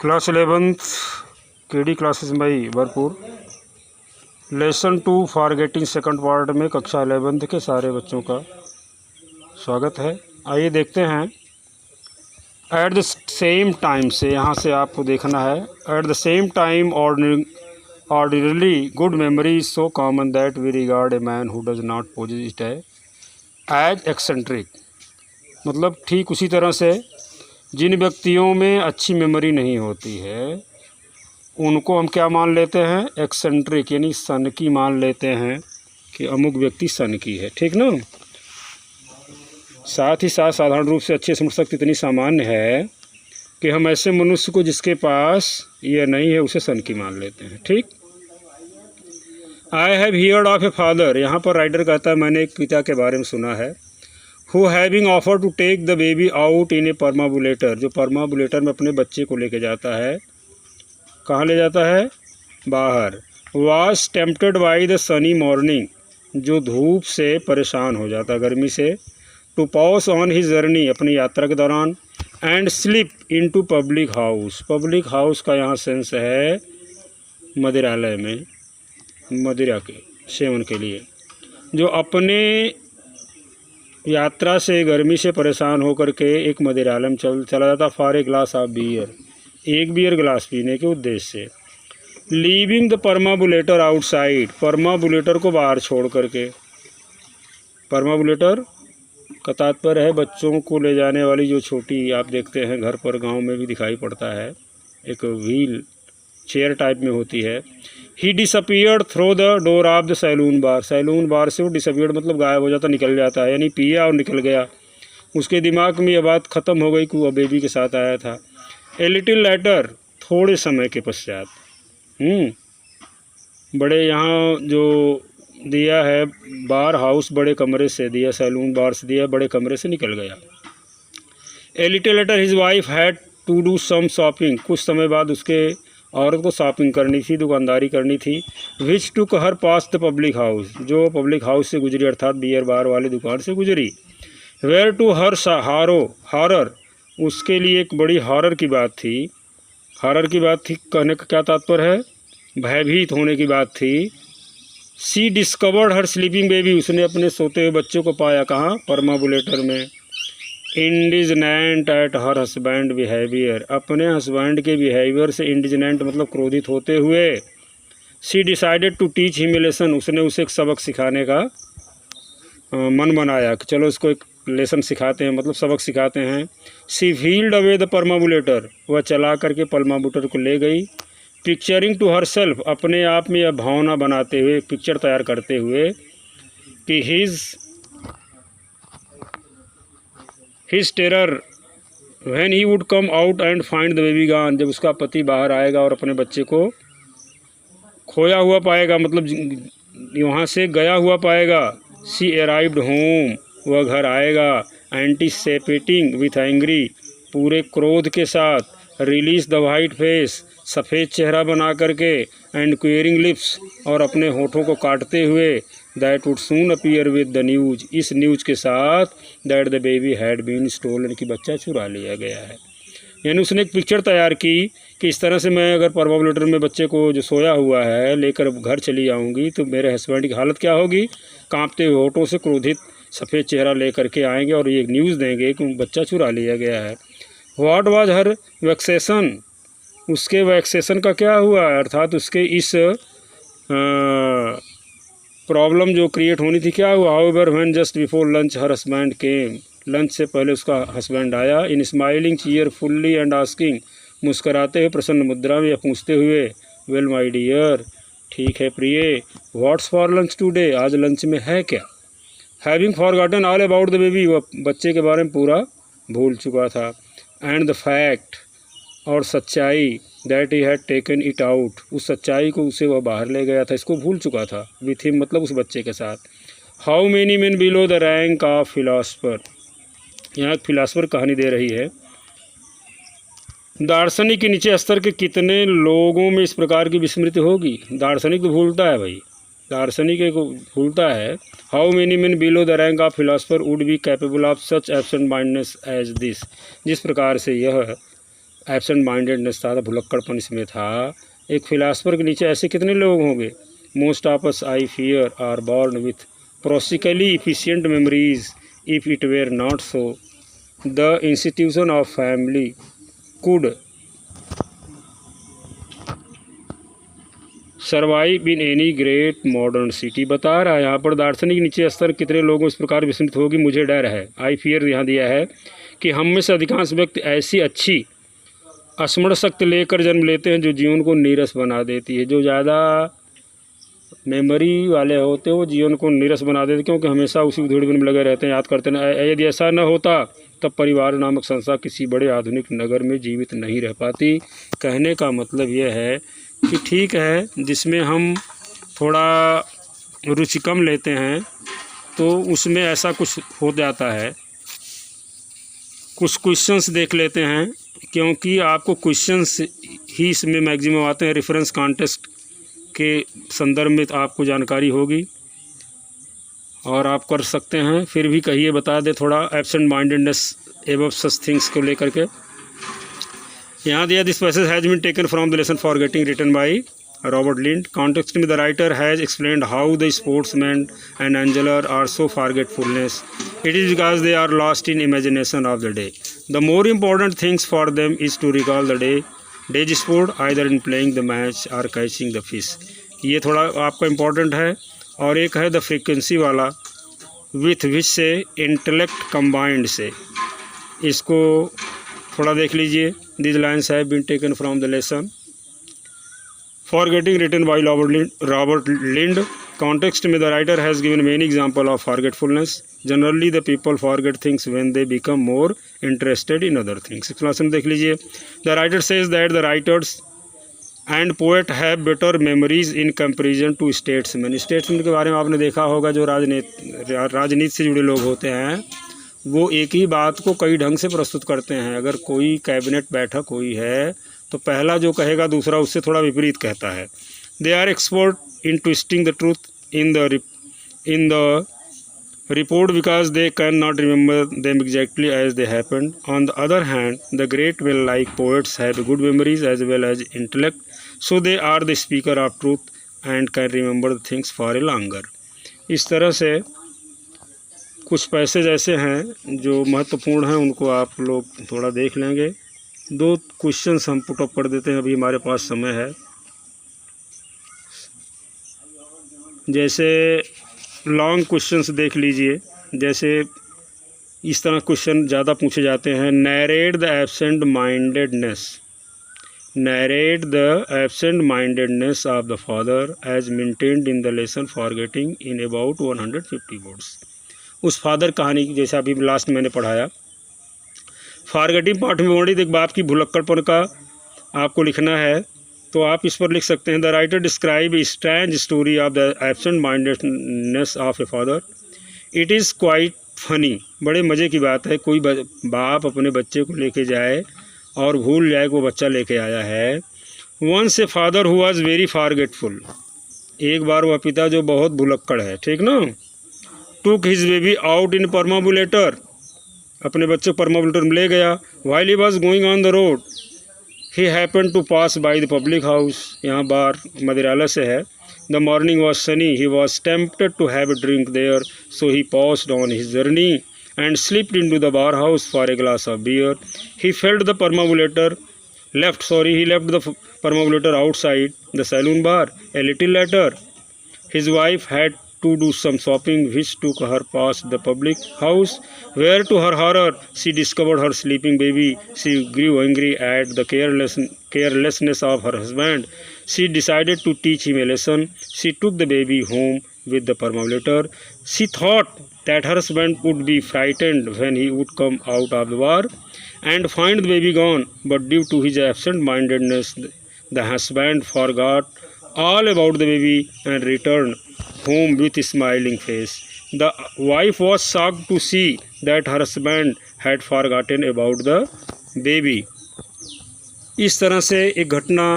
Class 11th KD classes में भाई भरपूर lesson 2 for getting second part में कक्षा 11th के सारे बच्चों का स्वागत है। आइए देखते हैं। एट द सेम टाइम से यहाँ से आपको देखना है। At the same time ordinarily good memory is so common that we regard a man who does not possess it as eccentric. मतलब ठीक उसी तरह से जिन व्यक्तियों में अच्छी मेमोरी नहीं होती है उनको हम क्या मान लेते हैं, एक्सेंट्रिक यानी सनकी मान लेते हैं कि अमुक व्यक्ति सनकी है। ठीक ना। साथ ही साथ साधारण रूप से अच्छी समझ सकते इतनी सामान्य है कि हम ऐसे मनुष्य को जिसके पास यह नहीं है उसे सनकी मान लेते हैं। ठीक। I have heard of a father, यहाँ पर राइटर कहता है मैंने एक पिता के बारे में सुना है, who having offer to take the baby out in a perambulator, जो परमाबुलेटर में अपने बच्चे को लेके जाता है। कहाँ ले जाता है? बाहर। Was tempted by the sunny morning, जो धूप से परेशान हो जाता, गर्मी से। To pause on his journey, अपनी यात्रा के दौरान। And slip in to public house, public house का यहाँ सेंस है मदिरालय में, मदिरा के सेवन के लिए। जो अपने यात्रा से गर्मी से परेशान होकर के एक मदिरालय में चला जाता for a glass of beer, एक बियर ग्लास पीने के उद्देश्य से। Leaving the perambulator outside, perambulator को बाहर छोड़ करके। परमाबुलेटर का तात्पर्य है बच्चों को ले जाने वाली जो छोटी, आप देखते हैं घर पर गांव में भी दिखाई पड़ता है, एक व्हील चेयर टाइप में होती है। He disappeared through the door of the saloon bar, saloon bar से वो डिसअपियर्ड मतलब गायब हो जाता, निकल जाता है, यानी पिया और निकल गया। उसके दिमाग में यह बात ख़त्म हो गई कि वो बेबी के साथ आया था। ए लिटिल लेटर, थोड़े समय के पश्चात। बड़े यहाँ जो दिया है बार हाउस, बड़े कमरे से दिया, सैलून बार से दिया, बड़े कमरे से निकल गया। A little later his wife had to do some shopping, कुछ समय बाद उसके औरत को शॉपिंग करनी थी, दुकानदारी करनी थी। विच टुक हर पास द पब्लिक हाउस, जो पब्लिक हाउस से गुजरी अर्थात बियर बार वाली दुकान से गुजरी। वेयर टू हर हॉरर, उसके लिए एक बड़ी हॉरर की बात थी। हॉरर की बात थी कहने का क्या तात्पर्य है? भयभीत होने की बात थी। सी डिस्कवर्ड हर स्लीपिंग बेबी, उसने अपने सोते हुए बच्चे को पाया कहाँ? परमाबुलेटर में। Indignant at her husband behaviour, अपने हस्बैंड के बिहेवियर से इंडिजनेंट मतलब क्रोधित होते हुए। She decided to teach him a lesson, उसने उसे एक सबक सिखाने का मन बनाया कि चलो इसको एक लेसन सिखाते हैं, मतलब सबक सिखाते हैं। सी व्हील्ड अवे द परमाबुलेटर, वह चला करके परमाबुलेटर को ले गई। पिक्चरिंग टू हर सेल्फ, अपने आप में यह भावना बनाते हुए, पिक्चर तैयार करते हुए कि his terror when he would come out and find the baby gone, जब उसका पति बाहर आएगा और अपने बच्चे को खोया हुआ पाएगा, मतलब वहाँ से गया हुआ पाएगा। सी अराइव्ड होम, वह घर आएगा। एंटीसिपेटिंग विथ एंग्री, पूरे क्रोध के साथ। रिलीज द वाइट फेस, सफ़ेद चेहरा बना करके। एंड क्वेयरिंग लिप्स, और अपने होठों को काटते हुए। That would soon appear with the news, इस न्यूज के साथ that the baby had been stolen, कि बच्चा चुरा लिया गया है। यानी उसने एक पिक्चर तैयार की कि इस तरह से मैं अगर परमाबुलेटर में बच्चे को जो सोया हुआ है लेकर घर चली आऊँगी तो मेरे हस्बैंड की हालत क्या होगी? कांपते हुए होठों से क्रोधित सफ़ेद चेहरा ले करके आएंगे और ये न्यूज़ देंगे कि बच्चा चुरा लिया गया है। व्हाट वाज हर वैक्सेशन, उसके वैक्सेशन का क्या हुआ, अर्थात उसके इस प्रॉब्लम जो क्रिएट होनी थी क्या हुआ? However when just before lunch her husband came, lunch से पहले उसका हस्बैंड आया। इन स्माइलिंग चीयरफुल्ली एंड आस्किंग, मुस्कराते हुए प्रसन्न मुद्रा में या पूछते हुए, वेल माय डियर, ठीक है प्रिय, व्हाट्स फॉर लंच टुडे, आज लंच में है क्या? Having forgotten all about the baby, वह बच्चे के बारे में पूरा भूल चुका था। एंड द फैक्ट, और सच्चाई, that he had taken it out, उस सच्चाई को उसे वह बाहर ले गया था, इसको भूल चुका था। विथ हिम मतलब उस बच्चे के साथ। How many man below the rank of philosopher, यहाँ एक फिलासफर कहानी दे रही है। दार्शनिक के नीचे स्तर के कितने लोगों में इस प्रकार की विस्मृति होगी? दार्शनिक तो भूलता है भाई, दार्शनिक को भूलता है। How many man below the rank of philosopher would be capable of such absent mindness as this, जिस प्रकार से यह एब्सेंट माइंडेडनेस था, भुलक्कड़पन इसमें था। एक फिलासफर के नीचे ऐसे कितने लोग होंगे? Most of us I fear are born with prosaically efficient memories, if it were not so the institution of family could survive in any great modern city. बता रहा है यहाँ पर दार्शनिक नीचे स्तर कितने लोगों इस प्रकार विस्मृत होगी, मुझे डर है। आई फियर यहाँ दिया है कि हम में से अधिकांश व्यक्ति ऐसी अच्छी स्मरण शक्ति लेकर जन्म लेते हैं जो जीवन को नीरस बना देती है। जो ज़्यादा मेमोरी वाले होते हैं वो जीवन को नीरस बना देते, क्योंकि हमेशा उसी उधेड़ में लगे रहते हैं, याद करते हैं। यदि ऐसा न होता तब परिवार नामक संस्था किसी बड़े आधुनिक नगर में जीवित नहीं रह पाती। कहने का मतलब यह है कि ठीक है, जिसमें हम थोड़ा रुचि कम लेते हैं तो उसमें ऐसा कुछ हो जाता है। कुछ क्वेश्चंस देख लेते हैं, क्योंकि आपको क्वेश्चंस ही इसमें मैक्सिमम आते हैं। रेफरेंस कॉन्टेक्स्ट के संदर्भ में तो आपको जानकारी होगी और आप कर सकते हैं। फिर भी कहिए, बता दे थोड़ा absent mindedness above such things को लेकर के। यहाँ दिया, this passage has been taken from the lesson forgetting written by Robert Lind. Context में the writer has explained how the sportsman and angler are so forgetfulness. It is because they are lost in imagination of the day. The more important things for them is to recall the day's sport, either in playing the match or catching the fish. ये थोड़ा आपका important है। और एक है the frequency वाला, with which से intellect combined से, इसको थोड़ा देख लीजिए। This lines have been taken from the lesson Forgetting written by Robert Lind. Context में the writer has given many examples of forgetfulness. Generally the people forget things when they become more interested in other things. Explanation देख लीजिए। The writer says that the writers and poet have better memories in comparison to statesmen. Statesmen के बारे में आपने देखा होगा, जो राजनीति से जुड़े लोग होते हैं वो एक ही बात को कई ढंग से प्रस्तुत करते हैं। अगर कोई कैबिनेट बैठक हुई है तो पहला जो कहेगा दूसरा उससे थोड़ा विपरीत कहता है। They are expert in twisting the truth in the report because they can not remember them exactly as they happened. On the other hand the great well like poets have good memories as well as intellect, so they are the speaker of truth and can remember the things for a longer. इस तरह से कुछ passage ऐसे हैं जो महत्वपूर्ण हैं, उनको आप लोग थोड़ा देख लेंगे। दो क्वेश्चंस हम पुट अप कर देते हैं, अभी हमारे पास समय है। जैसे लॉन्ग क्वेश्चंस देख लीजिए, जैसे इस तरह क्वेश्चन ज़्यादा पूछे जाते हैं। Narrate the absent mindedness of the father as maintained in the lesson forgetting in about 150 words. उस फादर कहानी की, जैसा अभी लास्ट मैंने पढ़ाया, फॉरगेटिंग पार्ट में वर्णित एक बाप की भुलक्कड़पन का आपको लिखना है, तो आप इस पर लिख सकते हैं। The writer describe a strange story of the absent mindedness of a father. It is quite funny. बड़े मज़े की बात है, कोई बाप अपने बच्चे को लेके जाए और भूल जाए कि वो बच्चा लेके आया है। Once a father who was very forgetful. एक बार वह पिता जो बहुत भुलक्कड़ है, ठीक ना, took his baby out in perambulator. अपने बच्चे को परमाबुलेटर में ले गया। While he was going on the road he happen to pass by the public house. यहाँ बार मदिराला से है। The morning was sunny, he was tempted to have a drink there, so he paused on his journey and slipped into the bar house for a glass of beer. He failed the परमाबुलेटर he left the perambulator outside the saloon bar. A little later his wife had to do some shopping, which took her past the public house, where to her horror she discovered her sleeping baby. She grew angry at the carelessness of her husband. She decided to teach him a lesson. She took the baby home with the perambulator. She thought that her husband would be frightened when he would come out of the bar and find the baby gone, but due to his absent-mindedness, the husband forgot all about the baby and returned home with a smiling face. The wife was shocked to see that her husband had forgotten about the baby. इस तरह से एक घटना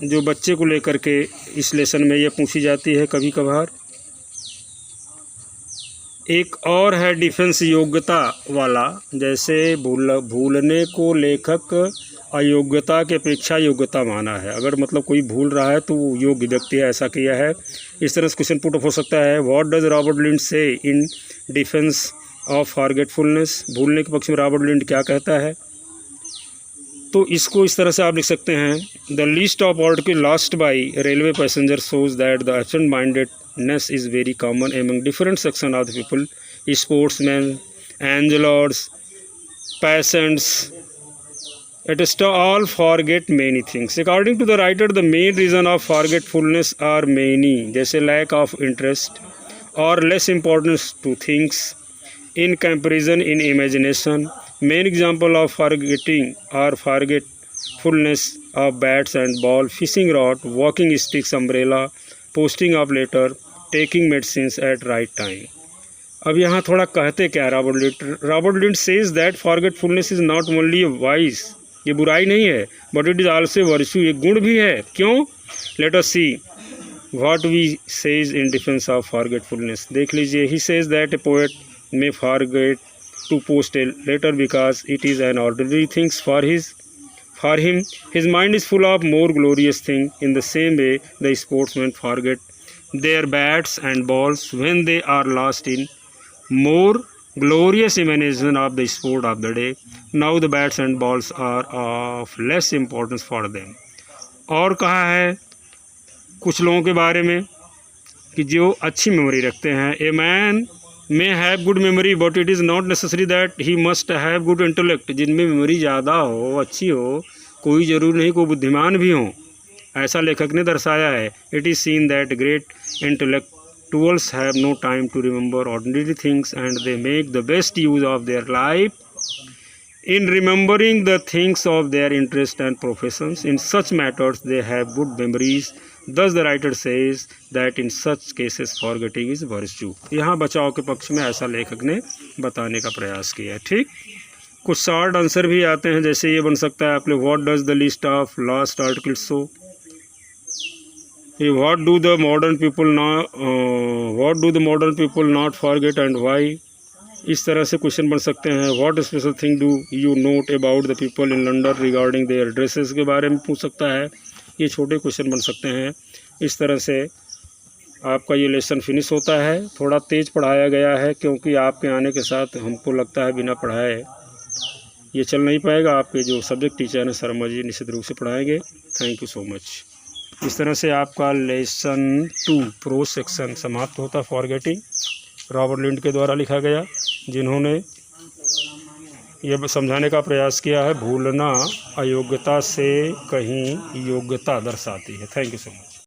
जो बच्चे को लेकर के इस लेसन में ये पूछी जाती है कभी कभार। एक और है डिफेंस योग्यता वाला, जैसे भूलने को लेखक अयोग्यता की अपेक्षा योग्यता माना है। अगर मतलब कोई भूल रहा है तो वो योग्य व्यक्ति है, ऐसा किया है। इस तरह से क्वेश्चन पुट हो सकता है, व्हाट डज रॉबर्ट लिंड से इन डिफेंस ऑफ फॉरगेटफुलनेस। भूलने के पक्ष में रॉबर्ट लिंड क्या कहता है। तो इसको इस तरह से आप लिख सकते हैं, the list of article lost by railway passenger shows that the absent mindedness is very common among different section of the people, sportsman, anglers, patients, etc. all forget many things. According to the writer, the main reason of forgetfulness are many, जैसे lack of interest or less importance to things in comparison in imagination. Main example of forgetting or forgetfulness of bats and ball, fishing rod, walking sticks, umbrella, posting of letter, taking medicines at right time. अब यहाँ थोड़ा कहते क्या Robert Lynd says that forgetfulness is not only a vice, ये बुराई नहीं है, but it is also virtue, एक गुण भी है। क्यों? Let us see what we say in defence of forgetfulness. देख लीजिए, he says that a poet may forget to post a letter because it is an ordinary things for him his mind is full of more glorious thing. In the same way the sportsman forget their bats and balls when they are lost in more glorious imagination of the sport of the day. Now the bats and balls are of less importance for them. और कहा है कुछ लोगों के बारे में कि जो अच्छी मेमोरी रखते हैं, a man may have good memory but it is not necessary that he must have good intellect. जिनमें मेमोरी ज़्यादा हो, अच्छी हो, कोई ज़रूरी नहीं कोई बुद्धिमान भी हो, ऐसा लेखक ने दर्शाया है। It is seen that great intellectuals have no time to remember ordinary things and they make the best use of their life in remembering the things of their interest and professions. In such matters they have good memories. Thus the writer says that in such cases forgetting is virtue. यहाँ बचाव के पक्ष में ऐसा लेखक ने बताने का प्रयास किया है। ठीक, कुछ शॉर्ट आंसर भी आते हैं, जैसे ये बन सकता है आपके, what does the list of last articles show. What do the modern people not forget and why? इस तरह से क्वेश्चन बन सकते हैं। What special thing do you note about the people in London regarding their dresses के बारे में पूछ सकता है। ये छोटे क्वेश्चन बन सकते हैं। इस तरह से आपका ये लेसन फिनिश होता है। थोड़ा तेज़ पढ़ाया गया है क्योंकि आपके आने के साथ हमको लगता है बिना पढ़ाए ये चल नहीं पाएगा। आपके जो सब्जेक्ट टीचर हैं शर्मा जी निश्चित रूप से पढ़ाएंगे। Thank you so much. इस तरह से आपका लेसन 2 प्रोज सेक्शन समाप्त होता है। फॉरगेटिंग रॉबर्ट लिंड के द्वारा लिखा गया, जिन्होंने ये समझाने का प्रयास किया है भूलना अयोग्यता से कहीं योग्यता दर्शाती है। Thank you so much.